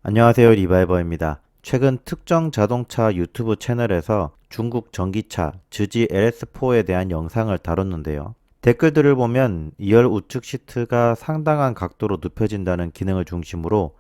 안녕하세요, 리바이버입니다. 최근 특정 자동차 유튜브 채널에서 중국 전기차 즈지 LS4에 대한 영상을 다뤘는데요. 댓글들을 보면 2열 우측 시트가 상당한 각도로 눕혀진다는 기능을 중심으로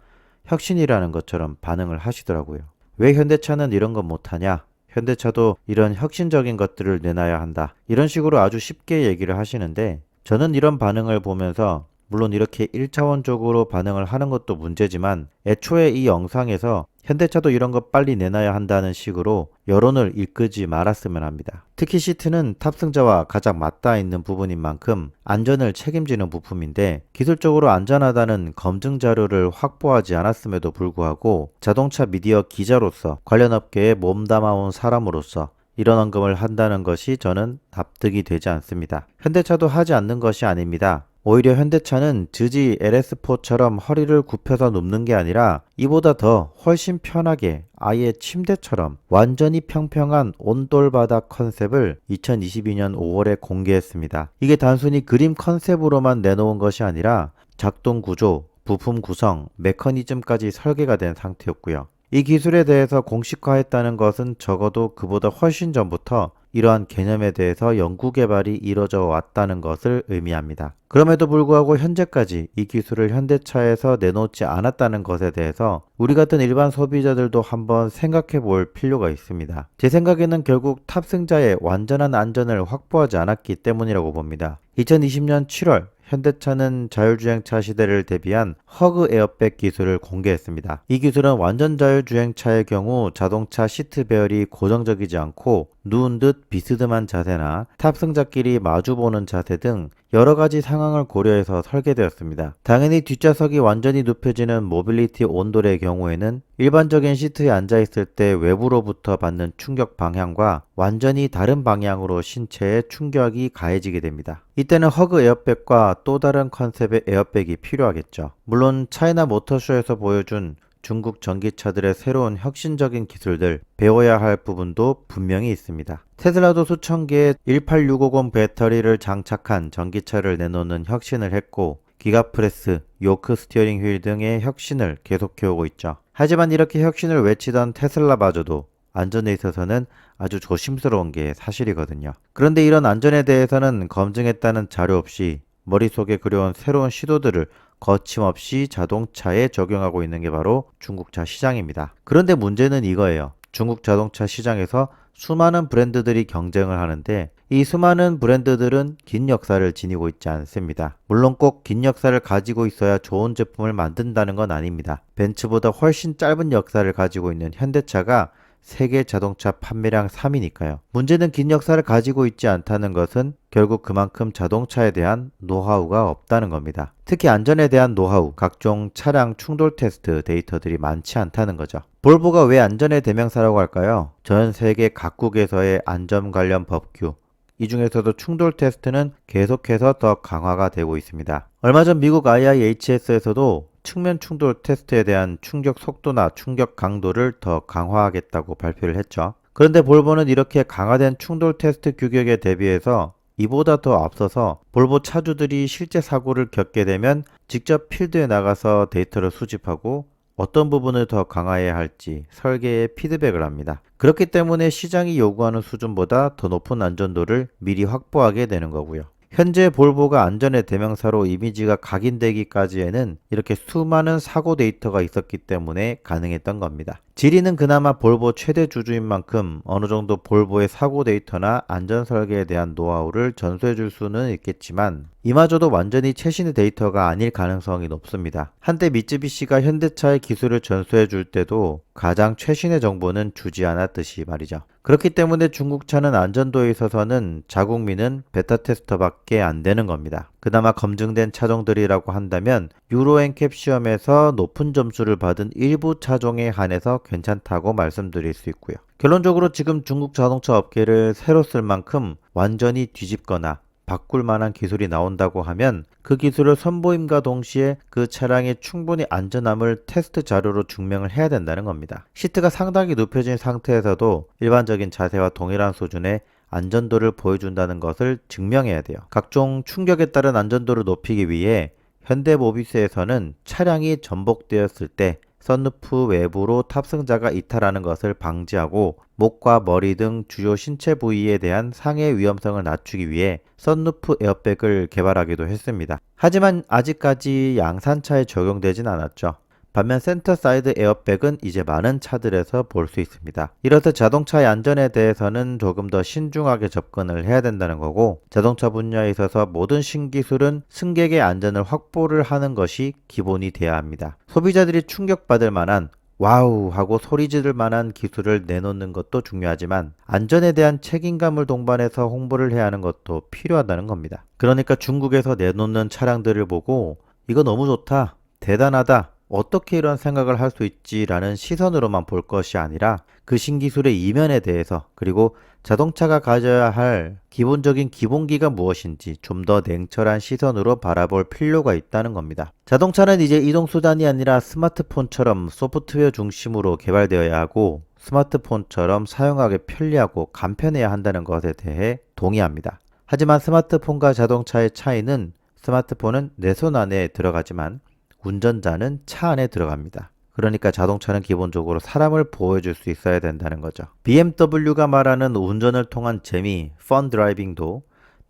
혁신이라는 것처럼 반응을 하시더라고요. 왜 현대차는 이런 건 못하냐? 현대차도 이런 혁신적인 것들을 내놔야 한다. 이런 식으로 아주 쉽게 얘기를 하시는데 저는 이런 반응을 보면서 물론 이렇게 1차원적으로 반응을 하는 것도 문제지만 애초에 이 영상에서 현대차도 이런 거 빨리 내놔야 한다는 식으로 여론을 이끌지 말았으면 합니다. 특히 시트는 탑승자와 가장 맞닿아 있는 부분인 만큼 안전을 책임지는 부품인데 기술적으로 안전하다는 검증 자료를 확보하지 않았음에도 불구하고 자동차 미디어 기자로서 관련 업계에 몸담아온 사람으로서 이런 언급을 한다는 것이 저는 납득이 되지 않습니다. 현대차도 하지 않는 것이 아닙니다. 오히려 현대차는 즈지 LS4처럼 허리를 굽혀서 눕는 게 아니라 이보다 더 훨씬 편하게 아예 침대처럼 완전히 평평한 온돌바닥 컨셉을 2022년 5월에 공개했습니다. 이게 단순히 그림 컨셉으로만 내놓은 것이 아니라 작동 구조, 부품 구성, 메커니즘까지 설계가 된 상태였고요. 이 기술에 대해서 공식화했다는 것은 적어도 그보다 훨씬 전부터 이러한 개념에 대해서 연구 개발이 이뤄져 왔다는 것을 의미합니다. 그럼에도 불구하고 현재까지 이 기술을 현대차에서 내놓지 않았다는 것에 대해서 우리 같은 일반 소비자들도 한번 생각해 볼 필요가 있습니다. 제 생각에는 결국 탑승자의 완전한 안전을 확보하지 않았기 때문이라고 봅니다. 2020년 7월 현대차는 자율주행차 시대를 대비한 허그 에어백 기술을 공개했습니다. 이 기술은 완전 자율주행차의 경우 자동차 시트 배열이 고정적이지 않고 누운 듯 비스듬한 자세나 탑승자끼리 마주보는 자세 등 여러 가지 상황을 고려해서 설계되었습니다. 당연히 뒷좌석이 완전히 눕혀지는 모빌리티 온돌의 경우에는 일반적인 시트에 앉아있을 때 외부로부터 받는 충격 방향과 완전히 다른 방향으로 신체에 충격이 가해지게 됩니다. 이때는 허그 에어백과 또 다른 컨셉의 에어백이 필요하겠죠. 물론 차이나 모터쇼에서 보여준 중국 전기차들의 새로운 혁신적인 기술들 배워야 할 부분도 분명히 있습니다. 테슬라도 수천 개의 18650 배터리를 장착한 전기차를 내놓는 혁신을 했고 기가프레스, 요크 스티어링 휠 등의 혁신을 계속해오고 있죠. 하지만 이렇게 혁신을 외치던 테슬라마저도 안전에 있어서는 아주 조심스러운 게 사실이거든요. 그런데 이런 안전에 대해서는 검증했다는 자료 없이 머릿속에 그려온 새로운 시도들을 거침없이 자동차에 적용하고 있는 게 바로 중국차 시장입니다. 그런데 문제는 이거예요. 중국 자동차 시장에서 수많은 브랜드들이 경쟁을 하는데 이 수많은 브랜드들은 긴 역사를 지니고 있지 않습니다. 물론 꼭 긴 역사를 가지고 있어야 좋은 제품을 만든다는 건 아닙니다. 벤츠보다 훨씬 짧은 역사를 가지고 있는 현대차가 세계 자동차 판매량 3위니까요. 문제는 긴 역사를 가지고 있지 않다는 것은 결국 그만큼 자동차에 대한 노하우가 없다는 겁니다. 특히 안전에 대한 노하우, 각종 차량 충돌 테스트 데이터들이 많지 않다는 거죠. 볼보가 왜 안전의 대명사라고 할까요? 전 세계 각국에서의 안전 관련 법규, 이 중에서도 충돌 테스트는 계속해서 더 강화가 되고 있습니다. 얼마 전 미국 IIHS에서도 측면 충돌 테스트에 대한 충격 속도나 충격 강도를 더 강화하겠다고 발표를 했죠. 그런데 볼보는 이렇게 강화된 충돌 테스트 규격에 대비해서 이보다 더 앞서서 볼보 차주들이 실제 사고를 겪게 되면 직접 필드에 나가서 데이터를 수집하고 어떤 부분을 더 강화해야 할지 설계에 피드백을 합니다. 그렇기 때문에 시장이 요구하는 수준보다 더 높은 안전도를 미리 확보하게 되는 거고요. 현재 볼보가 안전의 대명사로 이미지가 각인되기까지에는 이렇게 수많은 사고 데이터가 있었기 때문에 가능했던 겁니다. 지리는 그나마 볼보 최대 주주인 만큼 어느 정도 볼보의 사고 데이터나 안전 설계에 대한 노하우를 전수해 줄 수는 있겠지만 이마저도 완전히 최신의 데이터가 아닐 가능성이 높습니다. 한때 미쯔비시가 현대차의 기술을 전수해 줄 때도 가장 최신의 정보는 주지 않았듯이 말이죠. 그렇기 때문에 중국차는 안전도에 있어서는 자국민은 베타 테스터밖에 안 되는 겁니다. 그나마 검증된 차종들이라고 한다면 유로 NCAP 시험에서 높은 점수를 받은 일부 차종에 한해서 괜찮다고 말씀드릴 수 있고요. 결론적으로 지금 중국 자동차 업계를 새로 쓸 만큼 완전히 뒤집거나 바꿀 만한 기술이 나온다고 하면 그 기술을 선보임과 동시에 그 차량의 충분히 안전함을 테스트 자료로 증명을 해야 된다는 겁니다. 시트가 상당히 눕혀진 상태에서도 일반적인 자세와 동일한 수준의 안전도를 보여준다는 것을 증명해야 돼요. 각종 충격에 따른 안전도를 높이기 위해 현대모비스에서는 차량이 전복되었을 때 썬루프 외부로 탑승자가 이탈하는 것을 방지하고 목과 머리 등 주요 신체 부위에 대한 상해 위험성을 낮추기 위해 썬루프 에어백을 개발하기도 했습니다. 하지만 아직까지 양산차에 적용되진 않았죠. 반면 센터 사이드 에어백은 이제 많은 차들에서 볼 수 있습니다. 이렇듯 자동차의 안전에 대해서는 조금 더 신중하게 접근을 해야 된다는 거고, 자동차 분야에 있어서 모든 신기술은 승객의 안전을 확보를 하는 것이 기본이 돼야 합니다. 소비자들이 충격받을 만한 와우 하고 소리 지를 만한 기술을 내놓는 것도 중요하지만 안전에 대한 책임감을 동반해서 홍보를 해야 하는 것도 필요하다는 겁니다. 그러니까 중국에서 내놓는 차량들을 보고 이거 너무 좋다, 대단하다, 어떻게 이런 생각을 할 수 있지라는 시선으로만 볼 것이 아니라 그 신기술의 이면에 대해서, 그리고 자동차가 가져야 할 기본적인 기본기가 무엇인지 좀 더 냉철한 시선으로 바라볼 필요가 있다는 겁니다. 자동차는 이제 이동수단이 아니라 스마트폰처럼 소프트웨어 중심으로 개발되어야 하고 스마트폰처럼 사용하기 편리하고 간편해야 한다는 것에 대해 동의합니다. 하지만 스마트폰과 자동차의 차이는 스마트폰은 내 손 안에 들어가지만 운전자는 차 안에 들어갑니다. 그러니까 자동차는 기본적으로 사람을 보호해줄 수 있어야 된다는 거죠. BMW가 말하는 운전을 통한 재미, 펀 드라이빙도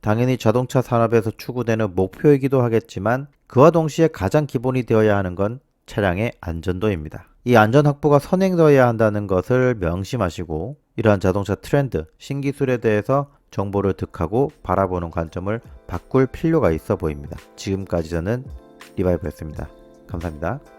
당연히 자동차 산업에서 추구되는 목표이기도 하겠지만 그와 동시에 가장 기본이 되어야 하는 건 차량의 안전도입니다. 이 안전 확보가 선행되어야 한다는 것을 명심하시고 이러한 자동차 트렌드, 신기술에 대해서 정보를 득하고 바라보는 관점을 바꿀 필요가 있어 보입니다. 지금까지 저는 리바이브였습니다. 감사합니다.